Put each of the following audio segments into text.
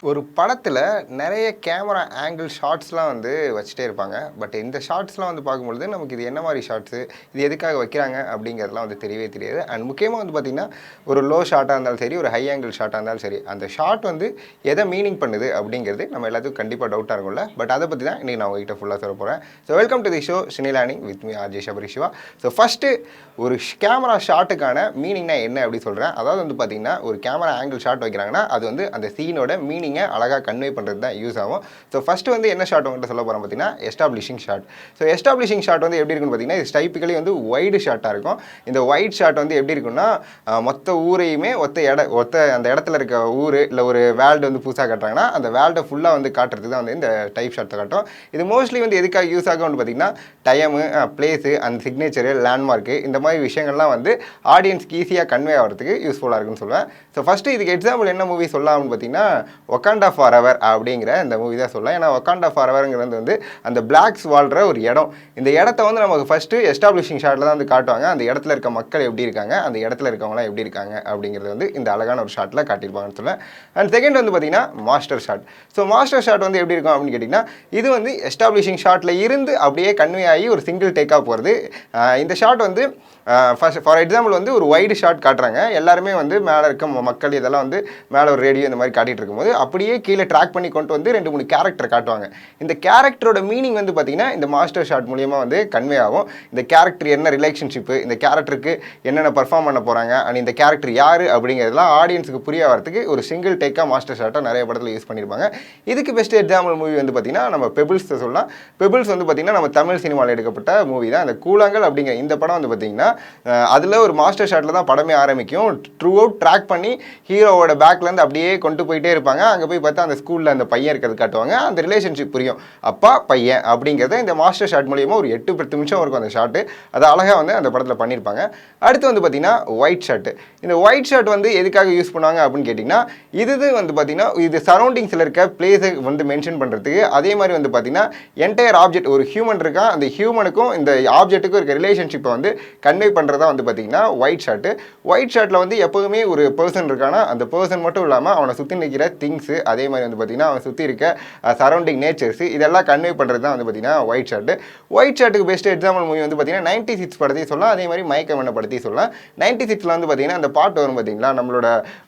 ஒரு படத்தில் நிறைய கேமரா ஆங்கிள் ஷார்ட்ஸ்லாம் வந்து வச்சுட்டே இருப்பாங்க. பட் இந்த ஷார்ட்ஸ்லாம் வந்து பார்க்கும்பொழுது நமக்கு இது என்ன மாதிரி ஷார்ட்ஸு, இது எதுக்காக வைக்கிறாங்க அப்படிங்கிறதுலாம் வந்து தெரியவே தெரியாது. அண்ட் முக்கியமாக வந்து பார்த்திங்கன்னா, ஒரு லோ ஷார்ட்டாக இருந்தாலும் சரி, ஒரு ஹை ஆங்கிள் ஷார்ட்டாக இருந்தாலும் சரி, அந்த ஷார்ட் வந்து எதை மீனிங் பண்ணுது அப்படிங்கிறது நம்ம எல்லாத்துக்கும் கண்டிப்பாக டவுட்டாக இருக்கும்ல. பட் அதை பற்றி தான் இன்றைக்கி நான் உங்ககிட்ட ஃபுல்லாக சொல்ல போகிறேன். So welcome to the show சினிலானி with me RJ Shabari Siva. So first ஒரு கேமரா ஷாட்டுக்கான மீனிங்னா என்ன அப்படி சொல்கிறேன். அதாவது வந்து பார்த்திங்கன்னா, ஒரு கேமரா ஆங்கிள் ஷாட் வைக்கிறாங்கன்னா அது வந்து அந்த சீனோட மீனிங் அழகாக கன்வே பண்ணுறது தான் யூஸ் ஆகும். ஸோ ஃபஸ்ட்டு வந்து என்ன ஷாட் உங்கள்கிட்ட சொல்ல போகிறோம் பார்த்தீங்கன்னா, establishing shot. So establishing shot வந்து எப்படி இருக்குன்னு பார்த்தீங்கன்னா, இது டைப்பிக்கலி வந்து வைடு ஷாட்டாக இருக்கும். இந்த வைட் ஷாட் வந்து எப்படி இருக்குன்னா, மொத்த ஊரையுமே ஒத்த அந்த இடத்துல இருக்க ஊர் இல்லை ஒரு வேல்டு வந்து புதுசாக காட்டுறாங்கன்னா அந்த வேல்டை ஃபுல்லாக வந்து காட்டுறது தான் வந்து இந்த டைப் ஷாட்டை காட்டும். இது மோஸ்ட்லி வந்து எதுக்காக யூஸ் ஆகும்னு பார்த்தீங்கன்னா, டைமு, பிளேஸு, அந்த சிக்னேச்சரு, லேண்ட்மார்க்கு இந்த மாதிரி விஷயங்கள்லாம் வந்து ஆடியன்ஸ்க்கு ஈஸியாக கன்வே ஆகிறதுக்கு யூஸ்ஃபுல்லாக இருக்குன்னு சொல்லுவேன். ஸோ ஃபஸ்ட்டு இதுக்கு எக்ஸாம்பிள் என்ன மூவி சொல்லலாம்னு பார்த்தீங்கன்னா, ஒகாண்டா ஃபாரெவர் அப்படிங்கிற இந்த மூவி தான் சொல்லலாம். ஏன்னா ஒகாண்டா ஃபாரெவருங்கிறது வந்து அந்த பிளாக்ஸ் வாழ்கிற ஒரு இடம். இந்த இடத்த வந்து நமக்கு ஃபஸ்ட்டு எஸ்டாப்ளிஷிங் ஷாட்டில் தான் வந்து காட்டுவாங்க. அந்த இடத்துல இருக்க மக்கள் எப்படி இருக்காங்க, அந்த இடத்துல இருக்கவங்களாம் எப்படி இருக்காங்க அப்படிங்கிறது வந்து இந்த அழகான ஒரு ஷாட்டில் காட்டியிருப்பாங்கன்னு சொல்லுவேன். அண்ட் செகண்ட் வந்து பார்த்தீங்கன்னா master shot. So master shot வந்து எப்படி இருக்கும் அப்படின்னு கேட்டிங்கன்னா, இது வந்து எஸ்டாப்ளிஷிங் ஷாட்டில் இருந்து அப்படியே கன்வே ஆகி ஒரு சிங்கிள் டேக்காக போகிறது. இந்த ஷாட் வந்து ஃபர்ஸ்ட் ஃபார் எக்ஸாம்பிள் வந்து ஒரு வைடு ஷாட் காட்டுறாங்க. எல்லாருமே வந்து மேலே இருக்க மக்கள் இதெல்லாம் வந்து மேலே ஒரு ரேடியோ இந்த மாதிரி காட்டிகிட்டு இருக்கும்போது அப்படியே கீழே ட்ராக் பண்ணி கொண்டு வந்து 2-3 கேரக்டர் காட்டுவாங்க. இந்த கேரக்டரோட மீனிங் வந்து பார்த்திங்கன்னா இந்த மாஸ்டர் ஷாட் மூலியமாக வந்து கன்வே ஆகும். இந்த கேரக்டர் என்ன ரிலேஷன்ஷிப்பு, இந்த கேரக்டருக்கு என்னென்ன பர்ஃபார்ம் பண்ண போகிறாங்க, அண்ட் இந்த கேரக்டர் யார் அப்படிங்கிறதுலாம் ஆடியன்ஸுக்கு புரிய வரதுக்கு ஒரு சிங்கிள் டேக்காக மாஸ்டர் ஷாட்டாக நிறைய படத்தில் யூஸ் பண்ணியிருப்பாங்க. இதுக்கு பெஸ்ட் எக்ஸாம்பிள் மூவி வந்து பார்த்திங்கன்னா நம்ம பெபிள்ஸ் சொல்லலாம். பெபிள்ஸ் வந்து பார்த்திங்கன்னா நம்ம தமிழ் சினிமாவில் எடுக்கப்பட்ட மூவி தான். இந்த கூழாங்கல் அப்படிங்கிற இந்த படம் வந்து பார்த்திங்கன்னா அதில் ஒரு மாஸ்டர் ஷாட்டில் தான் படமே ஆரம்பிக்கும். ட்ரூ அவுட் ட்ராக் பண்ணி ஹீரோவோட பேக்லேருந்து அப்படியே கொண்டு போயிட்டே இருப்பாங்க. அங்கே போய் பார்த்தா அந்த ஸ்கூலில் அந்த பையன் இருக்கிறது காட்டுவாங்க. அந்த ரிலேஷன்ஷிப் புரியும், அப்பா பையன் அப்படிங்கிறத இந்த மாஸ்டர் ஷாட் மூலியமாக ஒரு 8-10 நிமிஷம் இருக்கும் அந்த ஷாட்டு. அது அழகாக வந்து அந்த படத்தில் பண்ணியிருப்பாங்க. அடுத்து வந்து பார்த்திங்கன்னா ஒயிட் ஷாட்டு. இந்த ஒயிட் ஷாட் வந்து எதுக்காக யூஸ் பண்ணுவாங்க அப்படின்னு கேட்டிங்கன்னா, இது வந்து பார்த்திங்கன்னா இது சரௌண்டிங்ஸில் இருக்க பிளேஸை வந்து மென்ஷன் பண்ணுறதுக்கு. அதே மாதிரி வந்து பார்த்திங்கன்னா என்டையர் ஆப்ஜெக்ட், ஒரு ஹியூமன் இருக்கா, அந்த ஹியூமனுக்கும் இந்த ஆப்ஜெக்ட்டுக்கும் இருக்க ரிலேஷன்ஷிப்பை வந்து கன்வே பண்ணுறதா வந்து பார்த்திங்கன்னா ஒயிட் ஷாட்டு. ஒயிட் ஷாட்டில் வந்து எப்போதுமே ஒரு பர்சன் இருக்கானா அந்த பர்சன் மட்டும் இல்லாமல் அவனை சுற்றி நிற்கிற திங்ஸு, அதே மாதிரி வந்து பார்த்திங்கன்னா அவன் சுற்றி இருக்க சரௌண்டிங் நேச்சர்ஸு இதெல்லாம் கன்வே பண்ணுறது தான் வந்து பார்த்திங்கன்னா ஒயிட் ஷாட்டு. ஒயிட் ஷாட்டுக்கு பெஸ்ட் எக்ஸாம்பிள் மூவி வந்து பார்த்திங்கன்னா 96 படத்தையும் சொல்லலாம். அதே மாதிரி மயக்கமண்ண படத்தையும் சொல்லலாம். 96 வந்து பார்த்திங்கன்னா அந்த பாட்டு வரும் பார்த்திங்களா, நம்மளோட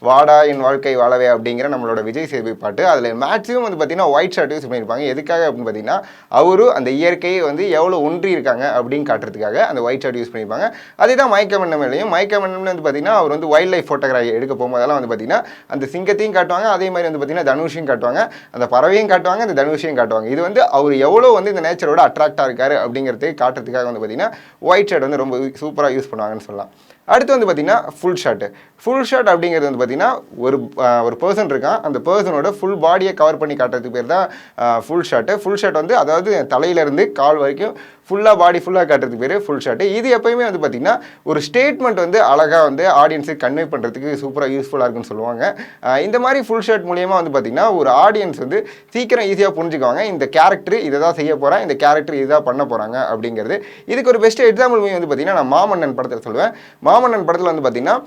வாடா என் வாழ்க்கை வாழவே அப்படிங்கிற நம்மளோட விஜய் சேதுபதி பாட்டு. அதில் மேக்ஸிமம் வந்து பார்த்திங்கன்னா ஒயிட் ஷாட் யூஸ் பண்ணியிருப்பாங்க. எதுக்காக அப்படின்னு பார்த்திங்கன்னா அவரும் அந்த இயற்கையை வந்து எவ்வளோ ஒன்றி இருக்காங்க அப்படின்னு காட்டுறதுக்காக அந்த ஒயிட் ஷாட் யூஸ் பண்ணியிருப்பாங்க. அதே தான் மயக்கமண்ண மேலேயும். மயக்கமண்ணம்னு வந்து பார்த்திங்கன்னா அவர் வந்து வைல்ட் லைஃப் ஃபோட்டோகிராஃபி எடுக்க போகும்போதெல்லாம் வந்து பார்த்திங்கன்னா அந்த சிங்கத்தையும் காட்டுவாங்க. அதே மாதிரி வந்து பார்த்திங்கன்னா தனுஷையும் காட்டுவாங்க, அந்த பறவையும் காட்டுவாங்க, அந்த தனுஷையும் காட்டுவாங்க. இது வந்து அவர் எவ்வளோ வந்து இந்த நேச்சரோட அட்ராக்டாக இருக்காரு அப்படிங்கிறத காட்டுறதுக்காக வந்து பார்த்திங்கன்னா ஒயிட் ஷாட் வந்து ரொம்ப சூப்பராக யூஸ் பண்ணுவாங்கன்னு சொல்லலாம். அடுத்து வந்து பார்த்திங்கன்னா ஃபுல் ஷாட்டு. ஃபுல் ஷாட் அப்படிங்கிறது வந்து பார்த்திங்கன்னா ஒரு பர்சன் இருக்கான், அந்த பர்சனோட ஃபுல் பாடியை கவர் பண்ணி காட்டுறதுக்கு பேர் தான் ஃபுல் ஷாட்டு. ஃபுல் ஷாட் வந்து அதாவது தலையிலேருந்து கால் வரைக்கும் ஃபுல்லாக பாடி ஃபுல்லாக காட்டுறதுக்கு பேர் ஃபுல் ஷாட்டு. இது எப்போயுமே வந்து பார்த்திங்கன்னா ஒரு ஸ்டேட்மெண்ட் வந்து அழகாக வந்து ஆடியன்ஸுக்கு கன்வே பண்ணுறதுக்கு சூப்பராக யூஸ்ஃபுல்லாக இருக்குன்னு சொல்லுவாங்க. இந்த மாதிரி ஃபுல் ஷாட் மூலியமாக வந்து பார்த்திங்கன்னா ஒரு ஆடியன்ஸ் வந்து சீக்கிரம் ஈஸியாக புரிஞ்சுக்குவாங்க, இந்த கேரக்டர் இதை தான் செய்ய போகிறேன், இந்த கேரக்டர் இதுதான் பண்ண போகிறாங்க அப்படிங்கிறது. இதுக்கு ஒரு பெஸ்ட் எக்ஸாம்பிள் மூவி வந்து பார்த்திங்கன்னா நான் மாமன்னன் படத்தில் சொல்லுவேன். மாமன்னன் படத்தில் வந்து பார்த்திங்கன்னா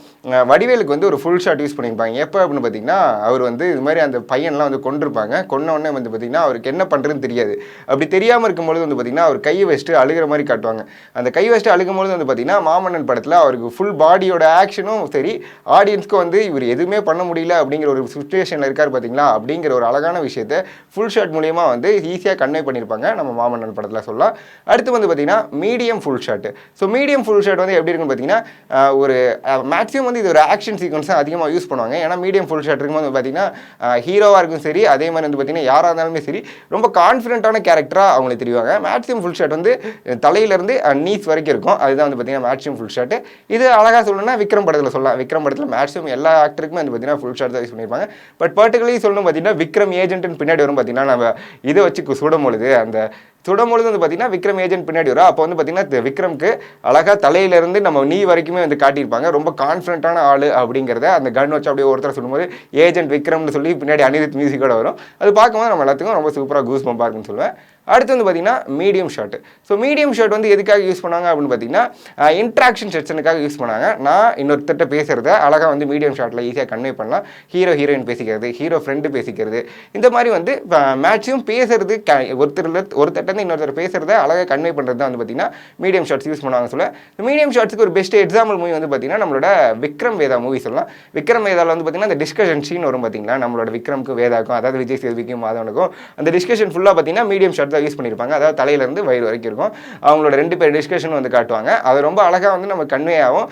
வடிவேலுக்கு வந்து ஒரு ஃபுல் ஷாட் யூஸ் பண்ணியிருப்பாங்க. எப்போ அப்படின்னு பார்த்திங்கன்னா அவர் வந்து இது மாதிரி அந்த பையன்லாம் வந்து கொண்டிருப்பாங்க. கொன்ன உடனே வந்து பார்த்திங்கன்னா அவருக்கு என்ன பண்ணுறதுன்னு தெரியாது. அப்படி தெரியாமல் இருக்கும்பொழுது வந்து பார்த்திங்கன்னா அவர் கையை வச்சுட்டு அழுகிற மாதிரி காட்டுவாங்க. அந்த கை வச்சுட்டு அழுகும்போது வந்து பார்த்திங்கன்னா மாமன்னன் படத்தில் அவருக்கு ஃபுல் பாடியோட ஆக்ஷனும் சரி, ஆடியன்ஸ்க்கு வந்து இவர் எதுவுமே பண்ண முடியல அப்படிங்கிற ஒரு சுச்சுவேஷனில் இருக்கார் பார்த்திங்களா, அப்படிங்கிற ஒரு அழகான விஷயத்தை ஃபுல் ஷாட் மூலியமாக வந்து ஈஸியாக கன்வே பண்ணியிருப்பாங்க நம்ம மாமன்னன் படத்தில் சொல்லலாம். அடுத்து வந்து பார்த்திங்கன்னா medium full shot. So medium full shot வந்து எப்படி இருக்குன்னு பார்த்திங்கன்னா ஒரு மேக்ஸிமம் வந்து இது ஒரு ஆக்ஷன் சீக்வன்ஸ் தான் அதிகமாக யூஸ் பண்ணுவாங்க. ஏன்னா மீடியம் ஃபுல் ஷாட் இருக்கும்போது பார்த்திங்கன்னா ஹீரோவாக இருக்கும் சரி, அதே மாதிரி வந்து பார்த்திங்கன்னா யாராக இருந்தாலுமே சரி ரொம்ப கான்ஃபிடென்ட்டான கேரக்டராக அவங்களுக்கு தெரிவாங்க. மேக்ஸிமம் ஃபுல் ஷாட் வந்து தலையிலேருந்து நீஸ் வரைக்கும் இருக்கும். அதுதான் வந்து பார்த்திங்கன்னா மேக்ஸிமம் ஃபுல் ஷாட்டு. இது அழகாக சொல்லணும்னா விக்ரம் படத்தில் சொல்லலாம். விக்ரம் படத்தில் மேக்ஸிமம் எல்லா ஆக்டருக்குமே வந்து பார்த்திங்கன்னா ஃபுல் ஷாட் தான் யூஸ் பண்ணியிருப்பாங்க. பட் பர்டிகுலர்லி சொல்லணும் பார்த்திங்கன்னா விக்ரம் ஏஜென்ட்னு பின்னாடி வரும் பார்த்திங்கன்னா நம்ம இதை வச்சு சுடும்பொழுது அந்த சுடும்பொழுது வந்து பார்த்திங்கன்னா விக்ரம் ஏஜென்ட் பின்னாடி வரும். அப்போ வந்து பார்த்திங்கன்னா விக்ரம்க்கு அழகாக தலையிலேருந்து நம்ம நீ வரைக்குமே வந்து காட்டியிருப்பாங்க. ரொம்ப கான்ஃபிடென்ட்டான ஆள் அப்படிங்கிறத அந்த கன் வச்சு அப்படியே ஒருத்தர் சொல்லும்போது ஏஜென்ட் விக்ரம்னு சொல்லி பின்னாடி அனிருத் மியூசிக்கோட வரும். அது பார்க்கும்போது நம்ம எல்லாத்துக்கும் ரொம்ப சூப்பராக கூஸ் பம்பாக இருக்குன்னு சொல்லுவேன். அடுத்து வந்து பார்த்தீங்கன்னா medium shot. So medium shot வந்து எதுக்காக யூஸ் பண்ணாங்க அப்படின்னு பார்த்தீங்கன்னா இன்ட்ராக்ஷன் செக்ஷனுக்காக யூஸ் பண்ணாங்க. நான் இன்னொருத்தட்ட பேசுகிறத அழகாக வந்து மீடியம் ஷாட்டில் ஈஸியாக கன்வே பண்ணலாம். ஹீரோ ஹீரோயின் பேசிக்கிறது, ஹீரோ ஃப்ரெண்டு பேசிக்கிறது, இந்த மாதிரி வந்து மேக்ஸிமம் பேசுறது ஒருத்தட்ட இன்னொருத்தர் பேசுகிறத அழகாக கன்வே பண்ணுறது தான் வந்து பார்த்தீங்கன்னா மீடியம் ஷாட்ஸ் யூஸ் பண்ணுவாங்க சொல்ல. மீடியம் ஷாட்ஸுக்கு ஒரு பெஸ்ட் எக்ஸாம்பிள் மூவி வந்து பார்த்தீங்கன்னா நம்மளோட விக்ரம் வேதா மூவி சொல்லலாம். விக்ரம் வேதாவில் வந்து பார்த்தீங்கன்னா அந்த டிஸ்கஷன் சீன் வரும் பார்த்தீங்களா, நம்மளோட விக்ரமுக்கும் வேதாக்கும், அதாவது விஜய் சேதுபதிக்கும் மாதவனுக்கும், அந்த டிஸ்கஷன் ஃபுல்லாக பார்த்தீங்கன்னா மீடியம் ஷாட் தான் யூஸ் பண்ணியிருப்பாங்க. அதாவது தலையிலேருந்து வயிறு வரைக்கும் இருக்கும். அவங்களோட 2 பேர் டிஸ்கஷன் வந்து காட்டுவாங்க. அது ரொம்ப அழகாக வந்து நம்ம கன்வே ஆகும்.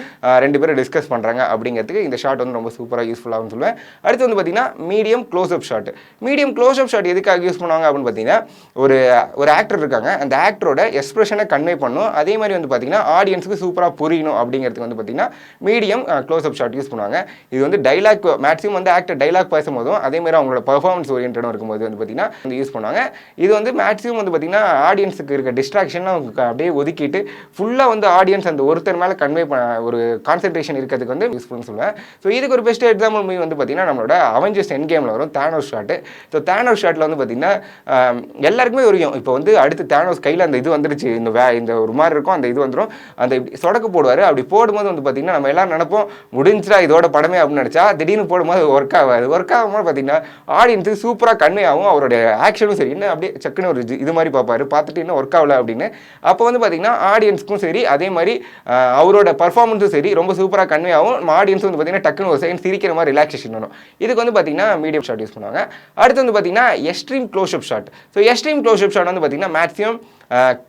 2 பேரும் டிஸ்கஸ் பண்ணுறாங்க அப்படிங்கிறதுக்கு இந்த ஷாட் வந்து ரொம்ப சூப்பராக யூஸ்ஃபுல்லாகவும் சொல்லுவேன். அடுத்து வந்து பார்த்தீங்கன்னா medium close up shot. Medium close up shot எதுக்காக யூஸ் பண்ணுவாங்க அப்படின்னு பார்த்தீங்கன்னா ஒரு ஆக்டர் இருக்காங்க, அந்த ஆக்டரோட எக்ஸ்பிரஷனை கன்வே பண்ணும். அதே மாதிரி வந்து பார்த்தீங்கன்னா ஆடியன்ஸுக்கு சூப்பராக புரியணும் அப்படிங்கிறதுக்கு வந்து பார்த்தீங்கன்னா மீடியம் க்ளோஸ்அப் ஷாட் யூஸ் பண்ணுவாங்க. இது வந்து டைலாக் மேக்ஸிமம் வந்து ஆக்டர் டைலாக் பேசும்போதும் அதே மாதிரி அவங்களோட பர்ஃபார்மன்ஸ் ஓரியன்டாக இருக்கும்போது வந்து பார்த்தீங்கன்னா வந்து யூஸ் பண்ணுவாங்க. இது வந்து மேக்ஸிமம் வந்து பார்த்தீங்கன்னா ஆடியன்ஸுக்கு இருக்க டிஸ்ட்ராக்ஷன்லாம் அப்படியே ஒதுக்கிட்டு ஃபுல்லாக வந்து ஆடியன்ஸ் அந்த ஒருத்தர் மேலே கன்வே ஒரு கான்சென்ட்ரேஷன் இருக்கிறதுக்கு வந்து யூஸ்ஃபுல்னு சொல்லுவேன். ஸோ இதுக்கு ஒரு பெஸ்ட் எக்ஸாம்பிள் மூவி வந்து பார்த்தீங்கன்னா நம்மளோட அவெஞ்சர்ஸ் எண்ட் கேமில் வரும் தேனோஸ் ஷாட்டு. ஸோ தேனோஸ் ஷாட்டில் வந்து பார்த்தீங்கன்னா எல்லாருக்குமே வரையும் இப்போ வந்து அடுத்து தேனோஸ் கையில் அந்த இது வந்துடுச்சு, இந்த ஒரு மாதிரி இருக்கும், அந்த இது வந்துடும், அந்த சொடக்கு போடுவார். அப்படி போடும்போது வந்து பார்த்தீங்கன்னா நம்ம எல்லாரும் நினைப்போம் முடிஞ்சிட்டா இதோட படமே அப்படின்னு நினச்சா திடீர்னு போடும்போது ஒர்க் ஆகாது. ஒர்க் ஆகும்போது பார்த்தீங்கன்னா ஆடியன்ஸுக்கு சூப்பராக கன்வே ஆகும். அவருடைய ஆக்ஷனும் சரி, இன்னும் அப்படியே சக்குன்னு ஒரு இது மாதிரி பார்ப்பாரு, பார்த்துட்டு இன்னும் ஒர்க் ஆகல அப்படின்னு. அப்போ வந்து பார்த்தீங்கன்னா ஆடியன்ஸ்க்கும் சரி, அதே மாதிரி அவரோட பர்ஃபார்மன்ஸும் சரி ரொம்ப சூப்பராக கன்வே ஆகும். ஆடியன்ஸ் வந்து பார்த்தீங்கன்னா டக்குன்னு ஒரு செகண்ட் சிரிக்கிற மாதிரி ரிலாக்ஸேஷன் வரும். இதுக்கு வந்து பார்த்தீங்கன்னா மீடியம் ஷாட் யூஸ் பண்ணுவாங்க. அடுத்து வந்து பார்த்தீங்கன்னா extreme close up shot. So extreme close up shot வந்து பார்த்தீங்கன்னா மேக்ஸிமம்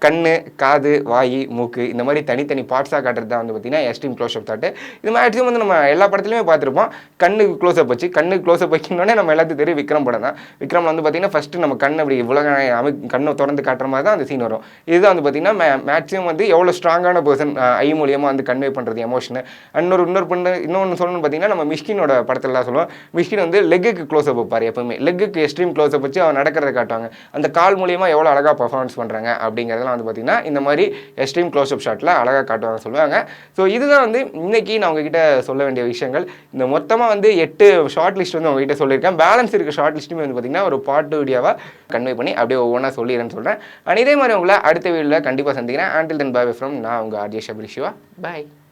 கண்ணு, காது, வாய், மூக்கு இந்த மாதிரி தனித்தனி பார்ட்ஸாக காட்டுறது தான் வந்து பார்த்தீங்கன்னா எக்ஸ்ட்ரீம் க்ளோஸ்அப் ஷாட்டு. இது மேக்ஸிமம் வந்து நம்ம எல்லா படத்துலையுமே பார்த்துருப்போம். கண்ணுக்கு க்ளோஸ்அப் வச்சு க்ளோஸ்அப் வைக்கணுன்னே நம்ம எல்லாத்துக்கும் தெரியும் விக்ரம் படம் தான். விக்ரம் வந்து பார்த்தீங்கன்னா ஃபஸ்ட்டு நம்ம கண் அப்படி கண்ணை திறந்து காட்டுற மாதிரி தான் அந்த சீன் வரும். இதுதான் வந்து பார்த்தீங்கன்னா மேக்ஸிமம் வந்து எவ்வளோ ஸ்ட்ராங்கான பர்சன் ஐ மூலியமாக வந்து கன்வே பண்ணுறது எமோஷனு. இன்னொன்று சொல்லணும்னு பார்த்தீங்கன்னா நம்ம மிஷ்கினோட படத்துலலாம் சொல்லுவோம். மிஷ்கின் வந்து லெக்குக்கு க்ளோஸ்அப் வைப்பார் எப்பவுமே. லெக்குக்கு எக்ஸ்ட்ரீம் க்ளோஸ்அப் வச்சு அவன் நடக்கிறத காட்டுவாங்க. அந்த கால் மூலியமாக எவ்வளோ அழகாக பர்ஃபார்மன்ஸ் பண்ணுறாங்க அப்படிங்கிறதெல்லாம் வந்து பார்த்தீங்கன்னா இந்த மாதிரி எக்ஸ்ட்ரீம் க்ளோஸ்அப் ஷாட்டில் அழகாக காட்டுவாங்க சொல்லுவாங்க. ஸோ இதுதான் வந்து இன்னைக்கு நான் உங்ககிட்ட சொல்ல வேண்டிய விஷயங்கள். இந்த மொத்தமாக வந்து 8 ஷார்ட் லிஸ்ட் வந்து உங்ககிட்ட சொல்லியிருக்கேன். பேலன்ஸ் இருக்க ஷார்ட் லிஸ்ட்டுமே வந்து பார்த்தீங்கன்னா ஒரு பார்ட் வீடியோவாக கன்வே பண்ணி அப்படியே ஒவ்வொன்றா சொல்லிடுறேன்னு சொல்கிறேன். அண்ட் இதே மாதிரி உங்களை அடுத்த வீடியோவில் கண்டிப்பாக சந்திக்கிறேன். until then bye from நான் உங்கள் RJ Shabri Shiva. Bye.